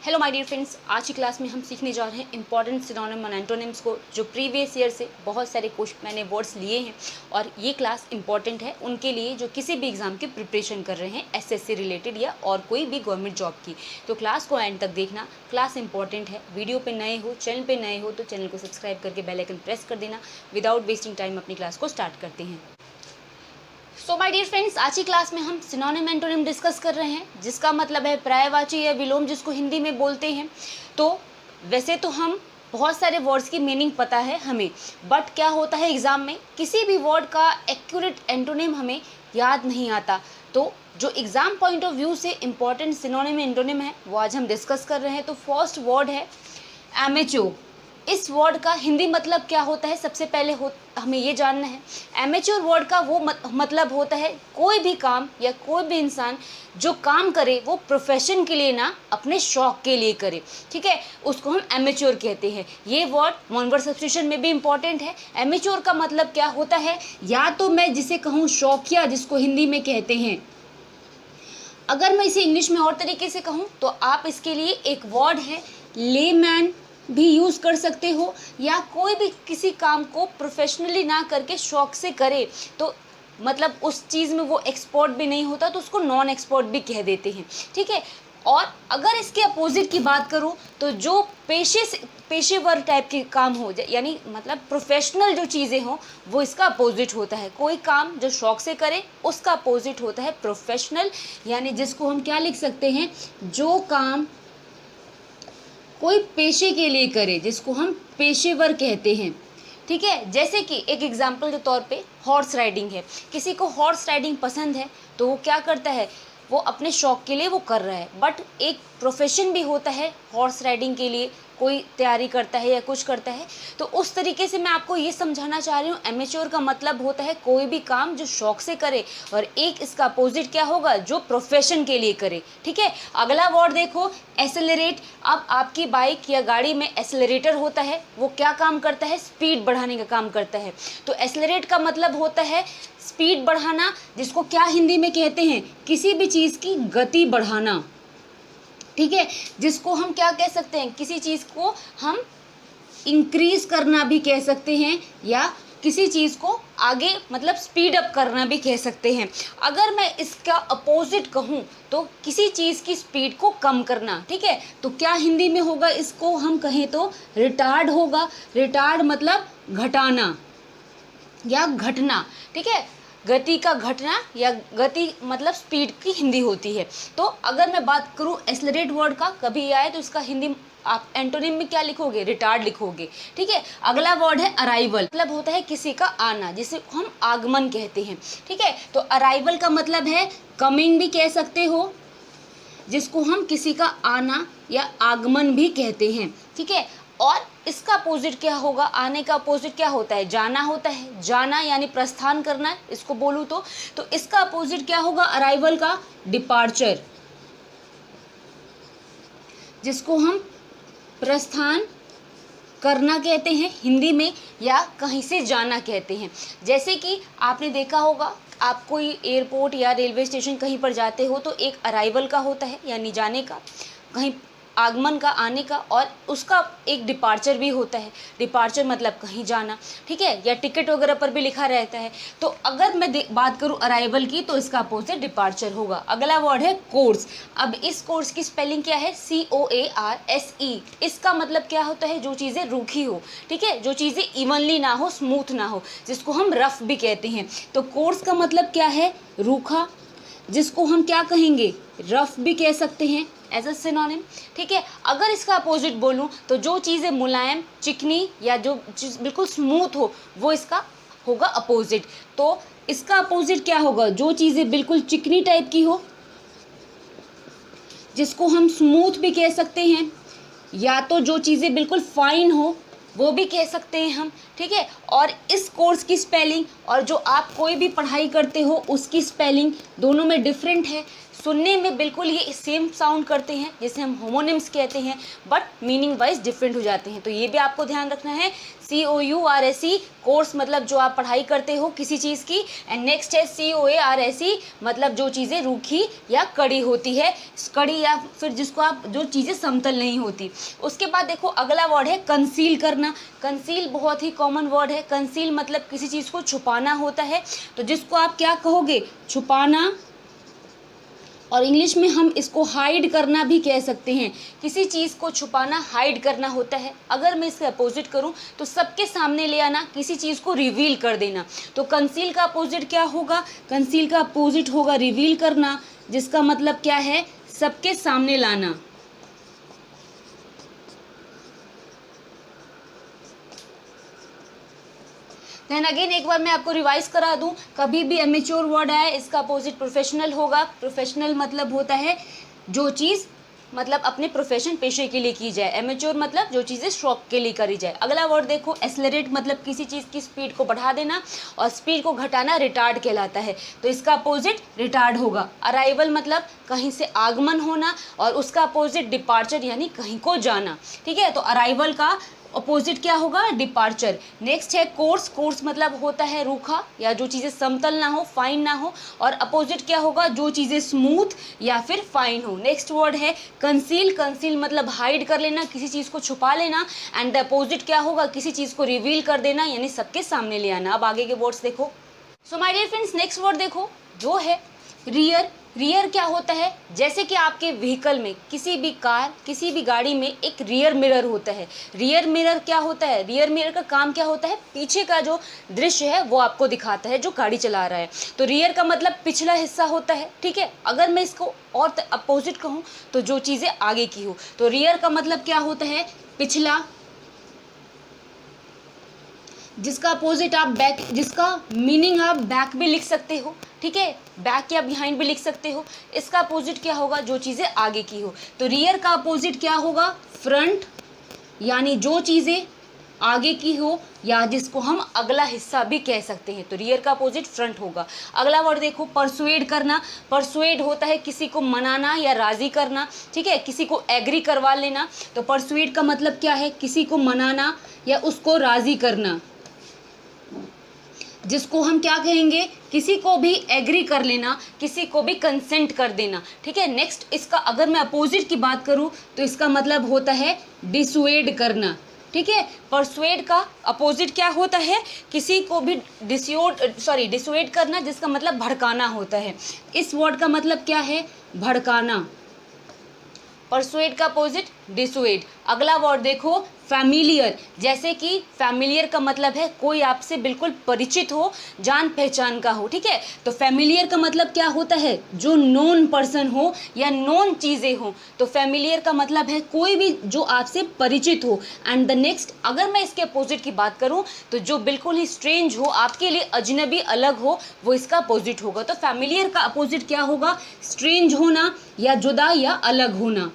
Hello my dear friends, आज की class में हम सीखने जा रहे हैं इंपॉर्टेंट सिनोनिम और एंटोनिम्स को, जो प्रीवियस ईयर से बहुत सारे क्वेश्चन मैंने वर्ड्स लिए हैं और ये क्लास इंपॉर्टेंट है उनके लिए जो किसी भी एग्जाम की प्रिपरेशन कर रहे हैं, एसएससी रिलेटेड या और कोई भी गवर्नमेंट जॉब की। तो क्लास को एंड तक देखना, क्लास इंपॉर्टेंट है। वीडियो पे नए हो, चैनल पे नए हो तो चैनल को सब्सक्राइब करके बेल आइकन प्रेस कर देना। विदाउट वेस्टिंग टाइम अपनी क्लास को स्टार्ट करते हैं। सो माय डियर फ्रेंड्स, आज की क्लास में हम सिनोनिम एंटोनिम डिस्कस कर रहे हैं, जिसका मतलब है पर्यायवाची या विलोम, जिसको हिंदी में बोलते हैं। तो वैसे तो हम बहुत सारे वर्ड्स की मीनिंग पता है हमें, बट क्या होता है एग्जाम में किसी भी वर्ड का एक्यूरेट एंटोनिम हमें याद नहीं आता। तो जो एग्जाम पॉइंट ऑफ व्यू से इंपॉर्टेंट सिनोनिम एंटोनिम है वो आज हम डिस्कस कर रहे हैं। तो फर्स्ट वर्ड है एमेच्योर। इस वर्ड का हिंदी मतलब क्या होता है, सबसे पहले हमें ये जानना है। एमेच्योर वर्ड का वो मतलब होता है कोई भी काम या कोई भी इंसान जो काम करे वो प्रोफेशन के लिए ना, अपने शौक के लिए करे, ठीक है, उसको हम एमेच्योर कहते हैं। ये वर्ड वन वर्ड सब्स्टिट्यूशन में भी इंपॉर्टेंट है। एमेच्योर का मतलब क्या होता है, या तो मैं जिसे कहूँ शौकिया, जिसको हिंदी में कहते हैं। अगर मैं इसे इंग्लिश में और तरीके से कहूँ तो आप इसके लिए एक वर्ड है लेमैन भी यूज़ कर सकते हो, या कोई भी किसी काम को प्रोफेशनली ना करके शौक से करे, तो मतलब उस चीज़ में वो एक्सपर्ट भी नहीं होता तो उसको नॉन एक्सपर्ट भी कह देते हैं, ठीक है। और अगर इसके अपोजिट की बात करूँ तो जो पेशेवर टाइप के काम हो, यानी मतलब प्रोफेशनल जो चीज़ें हों, वो इसका अपोजिट होता है। कोई काम जो शौक से करे उसका अपोजिट होता है प्रोफेशनल, यानी जिसको हम क्या लिख सकते हैं, जो काम कोई पेशे के लिए करे, जिसको हम पेशेवर कहते हैं, ठीक है। जैसे कि एक एग्जाम्पल के तौर पे हॉर्स राइडिंग है। किसी को हॉर्स राइडिंग पसंद है तो वो क्या करता है, वो अपने शौक के लिए वो कर रहा है, बट एक प्रोफेशन भी होता है हॉर्स राइडिंग के लिए, कोई तैयारी करता है या कुछ करता है। तो उस तरीके से मैं आपको ये समझाना चाह रही हूँ, एमेच्योर का मतलब होता है कोई भी काम जो शौक से करे, और एक इसका अपोजिट क्या होगा, जो प्रोफेशन के लिए करे, ठीक है। अगला वर्ड देखो एक्सेलरेट। अब आपकी बाइक या गाड़ी में एक्सेलरेटर होता है, वो क्या काम करता है, स्पीड बढ़ाने का काम करता है। तो एक्सेलरेट का मतलब होता है स्पीड बढ़ाना, जिसको क्या हिंदी में कहते हैं, किसी भी चीज़ की गति बढ़ाना, ठीक है। जिसको हम क्या कह सकते हैं, किसी चीज़ को हम इंक्रीज करना भी कह सकते हैं, या किसी चीज़ को आगे मतलब स्पीड अप करना भी कह सकते हैं। अगर मैं इसका अपोजिट कहूँ तो किसी चीज़ की स्पीड को कम करना, ठीक है। तो क्या हिंदी में होगा, इसको हम कहें तो रिटार्ड होगा। रिटार्ड मतलब घटाना या घटना, ठीक है। गति का घटना या गति मतलब स्पीड की हिंदी होती है। तो अगर मैं बात करूं एक्सेलरेट वर्ड का, कभी आए तो इसका हिंदी आप एंटोनिम में क्या लिखोगे, रिटार्ड लिखोगे, ठीक है। अगला वर्ड है अराइवल। मतलब होता है किसी का आना, जिसे हम आगमन कहते हैं, ठीक है। तो अराइवल का मतलब है कमिंग भी कह सकते हो, जिसको हम किसी का आना या आगमन भी कहते हैं, ठीक है। और इसका अपोजिट क्या होगा, आने का अपोजिट क्या होता है, जाना होता है। जाना यानी प्रस्थान करना, इसको बोलूँ तो इसका अपोजिट क्या होगा अराइवल का, डिपार्चर, जिसको हम प्रस्थान करना कहते हैं हिंदी में, या कहीं से जाना कहते हैं। जैसे कि आपने देखा होगा, आप कोई एयरपोर्ट या रेलवे स्टेशन कहीं पर जाते हो तो एक अराइवल का होता है, यानी जाने का, कहीं आगमन का, आने का, और उसका एक डिपार्चर भी होता है। डिपार्चर मतलब कहीं जाना, ठीक है, या टिकट वगैरह पर भी लिखा रहता है। तो अगर मैं बात करूं अराइवल की तो इसका अपोजिट डिपार्चर होगा। अगला वर्ड है कोर्स। अब इस कोर्स की स्पेलिंग क्या है, COARSE। इसका मतलब क्या होता है, जो चीज़ें रूखी हो, ठीक है, जो चीज़ें इवनली ना हो, स्मूथ ना हो, जिसको हम रफ भी कहते हैं। तो कोर्स का मतलब क्या है, रूखा, जिसको हम क्या कहेंगे, रफ भी कह सकते हैं एज अ सिनोनिम, ठीक है। अगर इसका अपोजिट बोलूं तो जो चीज़ें मुलायम, चिकनी, या जो चीज़ बिल्कुल स्मूथ हो, वो इसका होगा अपोजिट। तो इसका अपोजिट क्या होगा, जो चीज़ें बिल्कुल चिकनी टाइप की हो, जिसको हम स्मूथ भी कह सकते हैं, या तो जो चीज़ें बिल्कुल फाइन हो वो भी कह सकते हैं हम, ठीक है। और इस कोर्स की स्पेलिंग और जो आप कोई भी पढ़ाई करते हो उसकी स्पेलिंग दोनों में डिफरेंट है। सुनने में बिल्कुल ये सेम साउंड करते हैं जिसे हम होमोनिम्स कहते हैं, बट मीनिंग वाइज डिफरेंट हो जाते हैं। तो ये भी आपको ध्यान रखना है। COURSE कोर्स मतलब जो आप पढ़ाई करते हो किसी चीज़ की, एंड नेक्स्ट है COARSE मतलब जो चीज़ें रूखी या कड़ी होती है, कड़ी या फिर जिसको आप जो चीज़ें समतल नहीं होती। उसके बाद देखो अगला वर्ड है कंसील करना। कंसील बहुत ही कॉमन वर्ड है। कंसील मतलब किसी चीज़ को छुपाना होता है, तो जिसको आप क्या कहोगे, छुपाना, और इंग्लिश में हम इसको हाइड करना भी कह सकते हैं। किसी चीज़ को छुपाना, हाइड करना होता है। अगर मैं इसके अपोजिट करूं तो सबके सामने ले आना, किसी चीज़ को रिवील कर देना। तो कंसील का अपोजिट क्या होगा, कंसील का अपोजिट होगा रिवील करना, जिसका मतलब क्या है, सबके सामने लाना। देन अगेन एक बार मैं आपको रिवाइज करा दूं, कभी भी एमेच्योर वर्ड आए इसका अपोजिट प्रोफेशनल होगा। प्रोफेशनल मतलब होता है जो चीज़ मतलब अपने प्रोफेशन, पेशे के लिए की जाए। एमेच्योर मतलब जो चीज़ें शौक के लिए करी जाए। अगला वर्ड देखो एक्सेलरेट मतलब किसी चीज़ की स्पीड को बढ़ा देना, और स्पीड को घटाना रिटार्ड कहलाता है। तो इसका अपोजिट रिटार्ड होगा। अराइवल मतलब कहीं से आगमन होना, और उसका अपोजिट डिपार्चर यानी कहीं को जाना। ठीक है, तो अराइवल का अपोजिट क्या होगा, डिपार्चर। नेक्स्ट है कोर्स। कोर्स मतलब होता है रूखा या जो चीज़ें समतल ना हो, फाइन ना हो, और अपोजिट क्या होगा, जो चीज़ें स्मूथ या फिर फाइन हो। नेक्स्ट वर्ड है कंसील। कंसील मतलब हाइड कर लेना, किसी चीज़ को छुपा लेना, एंड द अपोजिट क्या होगा, किसी चीज़ को रिवील कर देना यानी सबके सामने ले आना। अब आगे के वर्ड्स देखो। So my dear friends, next word देखो जो है रियर। रियर क्या होता है, जैसे कि आपके व्हीकल में, किसी भी कार, किसी भी गाड़ी में एक रियर मिरर होता है। रियर मिरर क्या होता है, रियर मिरर का काम क्या होता है, पीछे का जो दृश्य है वो आपको दिखाता है जो गाड़ी चला रहा है। तो रियर का मतलब पिछला हिस्सा होता है। ठीक है, अगर मैं इसको और अपोजिट कहूँ तो जो चीज़ें आगे की हो, तो रियर का मतलब क्या होता है, पिछला, जिसका अपोजिट आप बैक, जिसका मीनिंग आप बैक भी लिख सकते हो। ठीक है, बैक या बिहाइंड भी लिख सकते हो। इसका अपोजिट क्या होगा, जो चीज़ें आगे की हो। तो रियर का अपोजिट क्या होगा, फ्रंट, यानी जो चीज़ें आगे की हो या जिसको हम अगला हिस्सा भी कह सकते हैं। तो रियर का अपोजिट फ्रंट होगा। अगला वर्ड देखो परसुएड करना। परसुएड होता है किसी को मनाना या राज़ी करना। ठीक है, किसी को एग्री करवा लेना। तो परसुएड का मतलब क्या है, किसी को मनाना या उसको राज़ी करना, जिसको हम क्या कहेंगे, किसी को भी एग्री कर लेना, किसी को भी कंसेंट कर देना। ठीक है, नेक्स्ट इसका अगर मैं अपोजिट की बात करूं तो इसका मतलब होता है डिसुएड करना। ठीक है, परसुएड का अपोजिट क्या होता है, किसी को भी डिसुएड करना, जिसका मतलब भड़काना होता है। इस वर्ड का मतलब क्या है, भड़काना। परसुएड का अपोजिट डिसुएड। अगला वर्ड देखो फैमिलियर। जैसे कि फैमिलियर का मतलब है कोई आपसे बिल्कुल परिचित हो, जान पहचान का हो। ठीक है, तो फैमिलियर का मतलब क्या होता है, जो नोन पर्सन हो या नोन चीज़ें हो। तो फैमिलियर का मतलब है कोई भी जो आपसे परिचित हो। एंड द नेक्स्ट अगर मैं इसके अपोजिट की बात करूं तो जो बिल्कुल ही स्ट्रेंज हो, आपके लिए अजनबी, अलग हो, वो इसका अपोजिट होगा। तो फैमिलियर का अपोजिट क्या होगा, स्ट्रेंज होना या जुदा या अलग होना।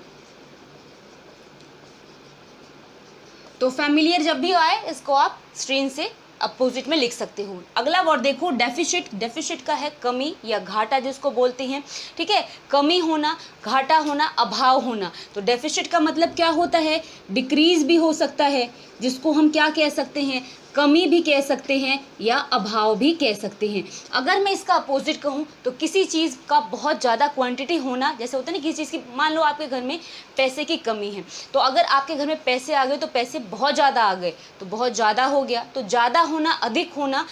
तो फैमिलियर जब भी आए इसको आप स्ट्रेंज से अपोजिट में लिख सकते हो। अगला वर्ड देखो डेफिसिट। डेफिसिट का है कमी या घाटा जिसको बोलते हैं। ठीक है, कमी होना, घाटा होना, अभाव होना। तो डेफिसिट का मतलब क्या होता है, डिक्रीज भी हो सकता है, जिसको हम क्या कह सकते हैं, कमी भी कह सकते हैं या अभाव भी कह सकते हैं। अगर मैं इसका अपोजिट कहूँ तो किसी चीज़ का बहुत ज़्यादा क्वांटिटी होना, जैसे होता है ना, किसी चीज़ की, मान लो आपके घर में पैसे की कमी है, तो अगर आपके घर में पैसे आ गए तो पैसे बहुत ज़्यादा आ गए तो बहुत ज़्यादा हो गया। तो ज़्यादा होना, अधिक होना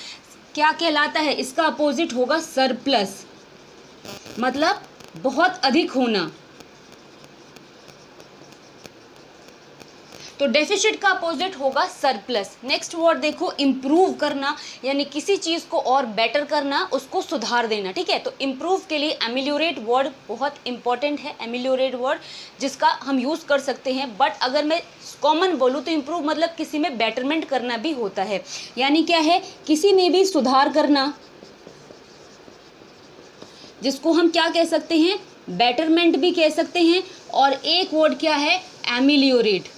क्या कहलाता है, इसका अपोजिट होगा सरप्लस, मतलब बहुत अधिक होना। तो डेफिसिट का अपोजिट होगा सरप्लस। नेक्स्ट वर्ड देखो इम्प्रूव करना, यानी किसी चीज़ को और बेटर करना, उसको सुधार देना। ठीक है, तो इम्प्रूव के लिए एमिलियोरेट वर्ड बहुत इंपॉर्टेंट है। एमिलियोरेट वर्ड जिसका हम यूज़ कर सकते हैं, बट अगर मैं कॉमन बोलूँ तो इम्प्रूव मतलब किसी में बेटरमेंट करना भी होता है। यानी क्या है, किसी में भी सुधार करना, जिसको हम क्या कह सकते हैं, बेटरमेंट भी कह सकते हैं। और एक वर्ड क्या है, एमिलियोरेट,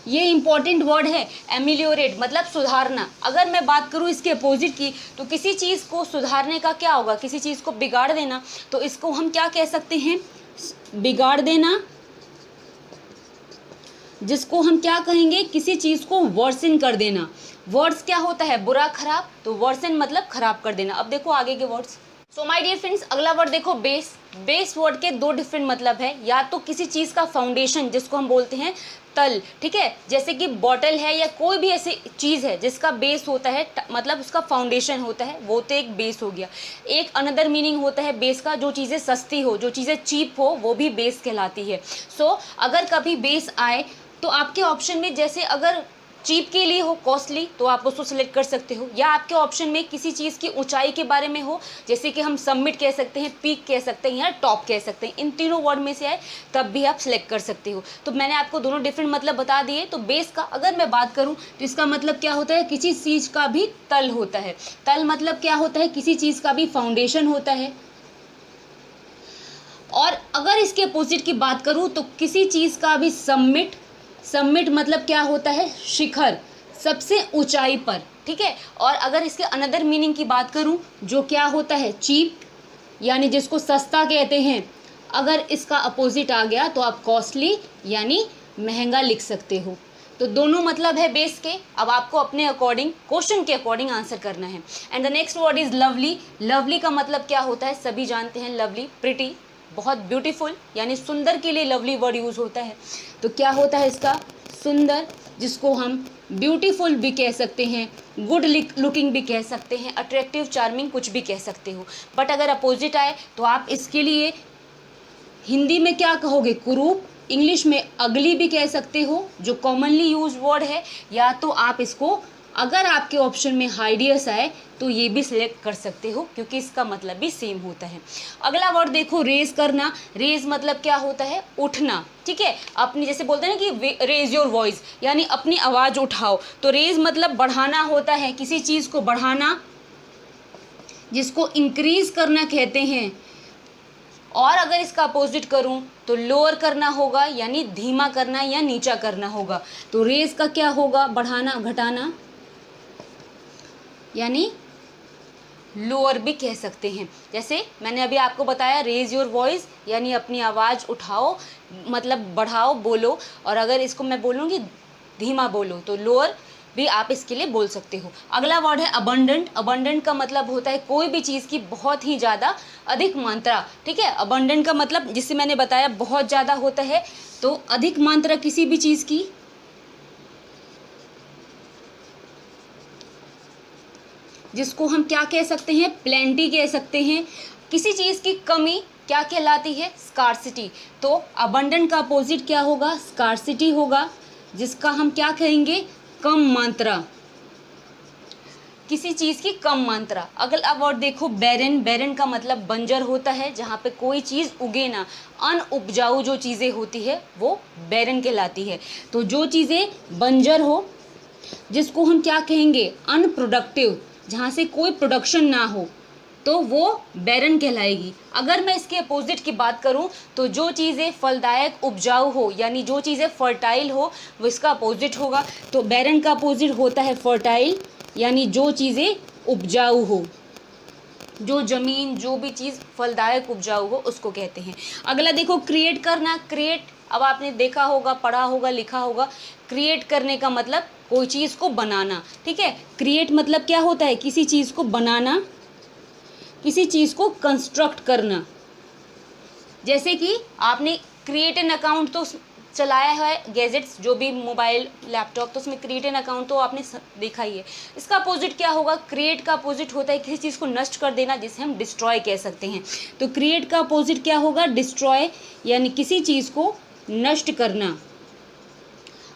ये इंपॉर्टेंट वर्ड है। एमिलियोरेट मतलब सुधारना। अगर मैं बात करूँ इसके अपोजिट की, तो किसी चीज़ को सुधारने का क्या होगा, किसी चीज़ को बिगाड़ देना, तो इसको हम क्या कह सकते हैं, बिगाड़ देना, जिसको हम क्या कहेंगे, किसी चीज़ को वर्सन कर देना। वर्ड्स क्या होता है, बुरा खराब, तो वर्सन मतलब खराब कर देना। अब देखो आगे के words. So my dear friends, अगला वर्ड देखो बेस। बेस वर्ड के दो डिफरेंट मतलब है, या तो किसी चीज़ का फाउंडेशन जिसको हम बोलते हैं तल, ठीक है, जैसे कि बॉटल है या कोई भी ऐसी चीज़ है जिसका बेस होता है, मतलब उसका फाउंडेशन होता है, वो तो एक बेस हो गया। एक अनदर मीनिंग होता है बेस का, जो चीज़ें सस्ती हो, जो चीज़ें चीप हो, वो भी बेस कहलाती है। सो अगर कभी बेस आए तो आपके ऑप्शन में, जैसे अगर चीप के लिए हो, कॉस्टली, तो आप उसको सिलेक्ट कर सकते हो, या आपके ऑप्शन में किसी चीज़ की ऊंचाई के बारे में हो, जैसे कि हम समिट कह सकते हैं, पीक कह सकते हैं, या टॉप कह सकते हैं, इन तीनों वर्ड में से आए तब भी आप सिलेक्ट कर सकते हो। तो मैंने आपको दोनों डिफरेंट मतलब बता दिए। तो बेस का अगर मैं बात करूँ तो इसका मतलब क्या होता है, किसी चीज़ का भी तल होता है। तल मतलब क्या होता है, किसी चीज़ का भी फाउंडेशन होता है। और अगर इसके अपोजिट की बात करूँ तो किसी चीज़ का भी समिट। समिट मतलब क्या होता है, शिखर, सबसे ऊंचाई पर, ठीक है। और अगर इसके अनदर मीनिंग की बात करूं, जो क्या होता है, चीप, यानी जिसको सस्ता कहते हैं। अगर इसका अपोजिट आ गया तो आप कॉस्टली यानी महंगा लिख सकते हो। तो दोनों मतलब है बेस के। अब आपको अपने अकॉर्डिंग, क्वेश्चन के अकॉर्डिंग आंसर करना है। And the next word is lovely. Lovely का मतलब क्या होता है, सभी जानते हैं, लवली प्रिटी, बहुत ब्यूटीफुल, यानी सुंदर के लिए लवली वर्ड यूज़ होता है। तो क्या होता है इसका, सुंदर, जिसको हम ब्यूटीफुल भी कह सकते हैं, गुड लुकिंग भी कह सकते हैं, अट्रैक्टिव, चार्मिंग, कुछ भी कह सकते हो। बट अगर अपोजिट आए तो आप इसके लिए हिंदी में क्या कहोगे, कुरूप, इंग्लिश में अगली भी कह सकते हो, जो कॉमनली यूज वर्ड है। या तो आप इसको, अगर आपके ऑप्शन में हाइडियस आए तो ये भी सिलेक्ट कर सकते हो, क्योंकि इसका मतलब भी सेम होता है। अगला वर्ड देखो, रेज करना। रेज मतलब क्या होता है, उठना, ठीक है। अपनी, जैसे बोलते हैं ना कि रेज योर वॉइस, यानी अपनी आवाज़ उठाओ। तो रेज मतलब बढ़ाना होता है, किसी चीज़ को बढ़ाना, जिसको इंक्रीज करना कहते हैं। और अगर इसका अपोजिट करूं तो लोअर करना होगा, यानी धीमा करना या नीचा करना होगा। तो रेज का क्या होगा, बढ़ाना, घटाना, यानी लोअर भी कह सकते हैं। जैसे मैंने अभी आपको बताया, रेज योर वॉइस यानी अपनी आवाज़ उठाओ, मतलब बढ़ाओ, बोलो। और अगर इसको मैं बोलूँगी धीमा बोलो, तो लोअर भी आप इसके लिए बोल सकते हो। अगला वर्ड है अबंडेंट। अबंडेंट का मतलब होता है कोई भी चीज़ की बहुत ही ज़्यादा, अधिक मात्रा, ठीक है। अबंडेंट का मतलब, जिससे मैंने बताया, बहुत ज़्यादा होता है, तो अधिक मात्रा किसी भी चीज़ की, जिसको हम क्या कह सकते हैं, प्लेंटी कह सकते हैं। किसी चीज़ की कमी क्या कहलाती है, स्कार्सिटी। तो अबंडेंट का अपोजिट क्या होगा, स्कार्सिटी होगा, जिसका हम क्या कहेंगे, कम मात्रा, किसी चीज़ की कम मात्रा। अगला वर्ड देखो, बैरन। बैरन का मतलब बंजर होता है, जहाँ पे कोई चीज़ उगे ना, अनउपजाऊ जो चीज़ें होती है वो बैरन कहलाती है। तो जो चीज़ें बंजर हो, जिसको हम क्या कहेंगे, अनप्रोडक्टिव, जहाँ से कोई प्रोडक्शन ना हो, तो वो बैरन कहलाएगी। अगर मैं इसके अपोजिट की बात करूं तो जो चीज़ें फलदायक, उपजाऊ हो, यानी जो चीज़ें फर्टाइल हो, वो इसका अपोजिट होगा। तो बैरन का अपोजिट होता है फर्टाइल, यानी जो चीज़ें उपजाऊ हो, जो ज़मीन, जो भी चीज़ फलदायक, उपजाऊ हो, उसको कहते हैं। अगला देखो, क्रिएट करना। क्रिएट, अब आपने देखा होगा, पढ़ा होगा, लिखा होगा, क्रिएट करने का मतलब कोई चीज़ को बनाना, ठीक है। क्रिएट मतलब क्या होता है, किसी चीज़ को बनाना, किसी चीज़ को कंस्ट्रक्ट करना। जैसे कि आपने क्रिएट एन अकाउंट तो चलाया है, गैजेट्स, जो भी मोबाइल, लैपटॉप, तो उसमें क्रिएट एन अकाउंट तो आपने देखा ही है। इसका अपोजिट क्या होगा, क्रिएट का अपोजिट होता है किसी चीज़ को नष्ट कर देना, जिसे हम डिस्ट्रॉय कह सकते हैं। तो क्रिएट का अपोजिट क्या होगा, डिस्ट्रॉय, यानी किसी चीज़ को नष्ट करना।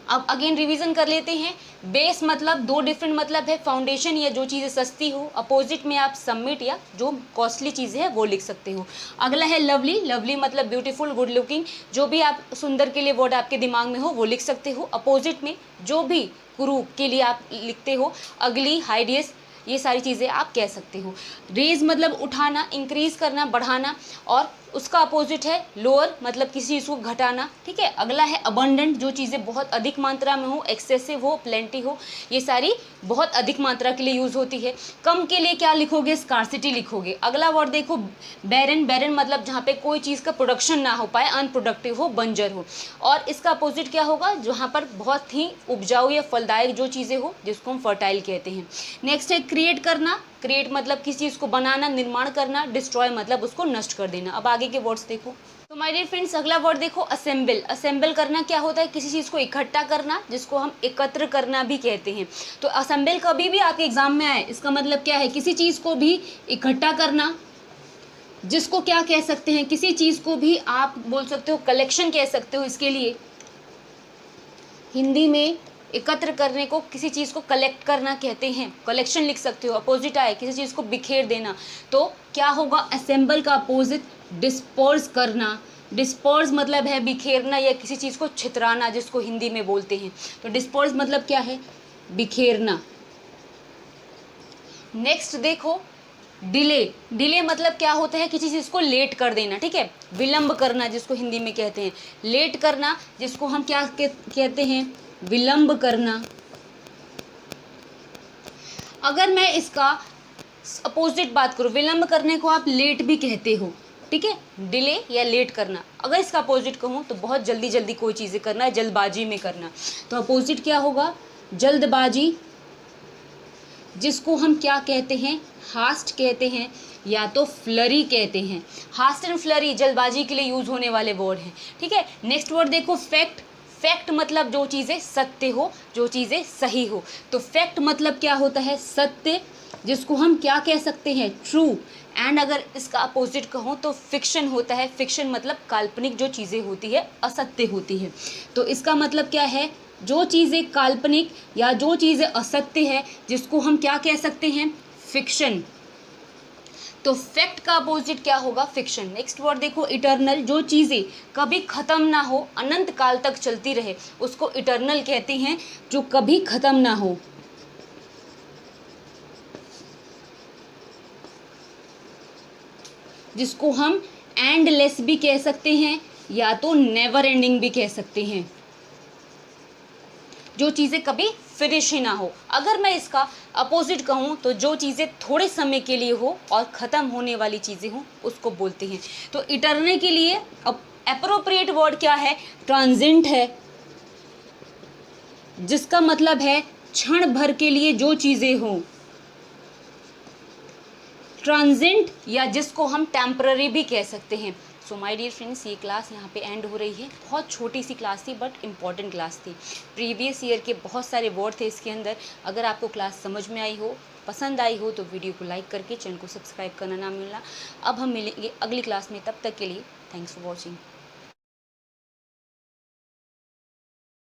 अब अगेन रिवीजन कर लेते हैं। बेस मतलब दो डिफरेंट मतलब है, फाउंडेशन या जो चीज़ें सस्ती हो। अपोजिट में आप सबमिट या जो कॉस्टली चीज़ें हैं वो लिख सकते हो। अगला है लवली। लवली मतलब ब्यूटीफुल, गुड लुकिंग, जो भी आप सुंदर के लिए वर्ड आपके दिमाग में हो वो लिख सकते हो। अपोजिट में जो भी कुरूप के लिए आप लिखते हो, अगली, हाइडियस, ये सारी चीज़ें आप कह सकते हो। रेज मतलब उठाना, इंक्रीज करना, बढ़ाना। और उसका अपोजिट है लोअर, मतलब किसी चीज़ को घटाना, ठीक है। अगला है अबंडेंट, जो चीज़ें बहुत अधिक मात्रा में हो, एक्सेसिव हो, प्लेंटी हो, ये सारी बहुत अधिक मात्रा के लिए यूज़ होती है। कम के लिए क्या लिखोगे, स्कार्सिटी लिखोगे। अगला वर्ड देखो बैरन, बैरन मतलब जहाँ पे कोई चीज़ का प्रोडक्शन ना हो पाए, अनप्रोडक्टिव हो, बंजर हो। और इसका अपोजिट क्या होगा, जहाँ पर बहुत ही उपजाऊ या फलदायक जो चीज़ें हो, जिसको हम फर्टाइल कहते हैं। नेक्स्ट है क्रिएट करना, क्रिएट मतलब किसी चीज़ को बनाना, निर्माण करना, डिस्ट्रॉय मतलब उसको नष्ट कर देना। अब आगे के वर्ड्स देखो। तो माय डियर फ्रेंड्स, अगला वर्ड देखो असेंबल। असेंबल करना क्या होता है, किसी चीज़ को इकट्ठा करना, जिसको हम एकत्र करना भी कहते हैं। तो असेंबल कभी भी आपके एग्जाम में आए, इसका मतलब क्या है, किसी चीज़ को भी इकट्ठा करना, जिसको क्या कह सकते हैं, किसी चीज़ को भी आप बोल सकते हो कलेक्शन कह सकते हो। इसके लिए हिंदी में एकत्र करने को, किसी चीज़ को कलेक्ट करना कहते हैं, कलेक्शन लिख सकते हो। अपोजिट आए किसी चीज़ को बिखेर देना, तो क्या होगा, असेंबल का अपोजिट डिस्पर्स करना। डिस्पर्स मतलब है बिखेरना या किसी चीज़ को छितराना, जिसको हिंदी में बोलते हैं। तो डिस्पर्स मतलब क्या है, बिखेरना। नेक्स्ट देखो डिले। डिले मतलब क्या होता है, किसी चीज़ को लेट कर देना, ठीक है। विलंब करना, जिसको हिंदी में कहते हैं। लेट करना, जिसको हम क्या कहते हैं, विलंब करना। अगर मैं इसका अपोजिट बात करूँ, विलंब करने को आप लेट भी कहते हो, ठीक है, डिले या लेट करना। अगर इसका अपोजिट कहूँ तो बहुत जल्दी जल्दी कोई चीज़ें करना है, जल्दबाजी में करना। तो अपोजिट क्या होगा, जल्दबाजी, जिसको हम क्या कहते हैं, हास्ट कहते हैं या तो फ्लरी कहते हैं। हास्ट एंड फ्लरी जल्दबाजी के लिए यूज होने वाले वर्ड हैं, ठीक है। नेक्स्ट वर्ड देखो फैक्ट। फैक्ट मतलब जो चीज़ें सत्य हो, जो चीज़ें सही हो। तो फैक्ट मतलब क्या होता है, सत्य, जिसको हम क्या कह सकते हैं, ट्रू। एंड अगर इसका अपोजिट कहूँ तो फिक्शन होता है। फिक्शन मतलब काल्पनिक जो चीज़ें होती है, असत्य होती है। तो इसका मतलब क्या है, जो चीज़ें काल्पनिक या जो चीज़ें असत्य है, जिसको हम क्या कह सकते हैं, फिक्शन। तो फैक्ट का अपोजिट क्या होगा, फिक्शन। नेक्स्ट वर्ड देखो इटर्नल। जो चीज़ें कभी ख़त्म ना हो, अनंत काल तक चलती रहे, उसको इटर्नल कहते हैं, जो कभी ख़त्म ना हो। जिसको हम एंडलेस भी कह सकते हैं या तो नेवर एंडिंग भी कह सकते हैं। जो चीज़ें कभी फिनिश ही ना हो। अगर मैं इसका अपोजिट कहूँ तो जो चीज़ें थोड़े समय के लिए हो और ख़त्म होने वाली चीज़ें हों, उसको बोलते हैं। तो इटर्नल के लिए एप्रोप्रिएट वर्ड क्या है, ट्रांजेंट है, जिसका मतलब है क्षण भर के लिए जो चीज़ें हों। ट्रांजेंट या जिसको हम टेम्पररी भी कह सकते हैं। सो माय डियर फ्रेंड्स, ये क्लास यहाँ पे एंड हो रही है। बहुत छोटी सी क्लास थी बट इम्पॉर्टेंट क्लास थी। प्रीवियस ईयर के बहुत सारे वर्ड थे इसके अंदर। अगर आपको क्लास समझ में आई हो, पसंद आई हो, तो वीडियो को लाइक करके चैनल को सब्सक्राइब करना ना भूलना। अब हम मिलेंगे अगली क्लास में, तब तक के लिए थैंक्स फॉर वॉचिंग।